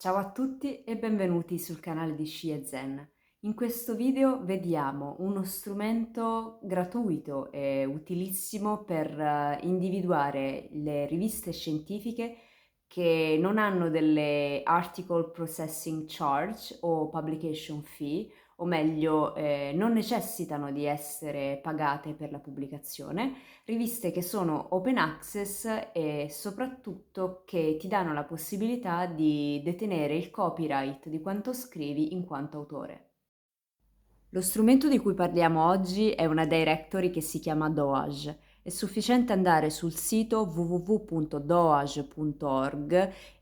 Ciao a tutti e benvenuti sul canale di Sci e Zen. In questo video vediamo uno strumento gratuito e utilissimo per individuare le riviste scientifiche che non hanno delle article processing charge o publication fee, o meglio, non necessitano di essere pagate per la pubblicazione, riviste che sono open access e soprattutto che ti danno la possibilità di detenere il copyright di quanto scrivi in quanto autore. Lo strumento di cui parliamo oggi è una directory che si chiama Doage. È sufficiente andare sul sito www.doage.org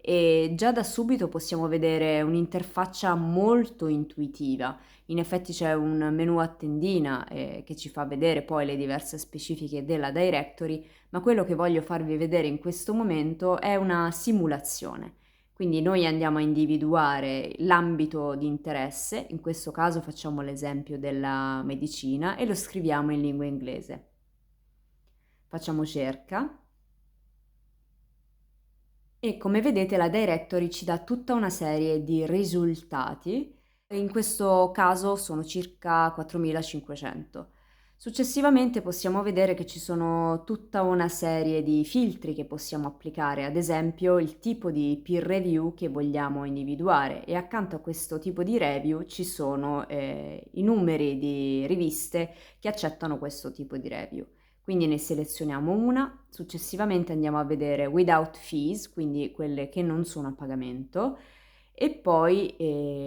e già da subito possiamo vedere un'interfaccia molto intuitiva. In effetti c'è un menu a tendina che ci fa vedere poi le diverse specifiche della directory, ma quello che voglio farvi vedere in questo momento è una simulazione. Quindi noi andiamo a individuare l'ambito di interesse, in questo caso facciamo l'esempio della medicina e lo scriviamo in lingua inglese. Facciamo cerca e come vedete la directory ci dà tutta una serie di risultati, in questo caso sono circa 4500. Successivamente possiamo vedere che ci sono tutta una serie di filtri che possiamo applicare, ad esempio il tipo di peer review che vogliamo individuare, e accanto a questo tipo di review ci sono i numeri di riviste che accettano questo tipo di review. Quindi ne selezioniamo una, successivamente andiamo a vedere without fees, quindi quelle che non sono a pagamento, e poi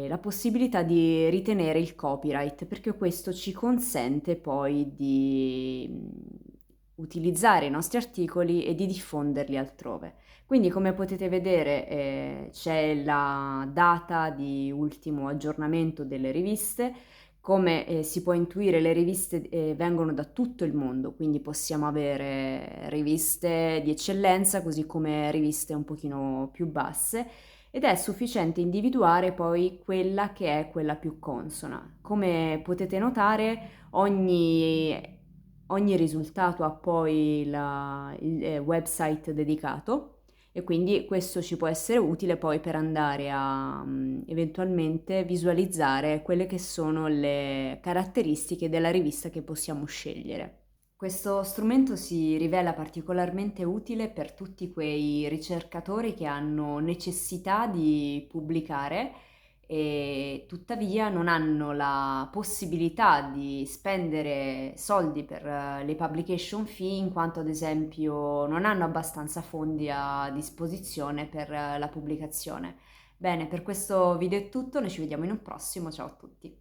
la possibilità di ritenere il copyright, perché questo ci consente poi di utilizzare i nostri articoli e di diffonderli altrove. Quindi come potete vedere c'è la data di ultimo aggiornamento delle riviste. Come si può intuire, le riviste vengono da tutto il mondo, quindi possiamo avere riviste di eccellenza, così come riviste un pochino più basse, ed è sufficiente individuare poi quella che è quella più consona. Come potete notare, ogni risultato ha poi il website dedicato, e quindi questo ci può essere utile poi per andare a eventualmente visualizzare quelle che sono le caratteristiche della rivista che possiamo scegliere. Questo strumento si rivela particolarmente utile per tutti quei ricercatori che hanno necessità di pubblicare e tuttavia non hanno la possibilità di spendere soldi per le publication fee, in quanto ad esempio non hanno abbastanza fondi a disposizione per la pubblicazione. Bene, per questo video è tutto, noi ci vediamo in un prossimo, ciao a tutti.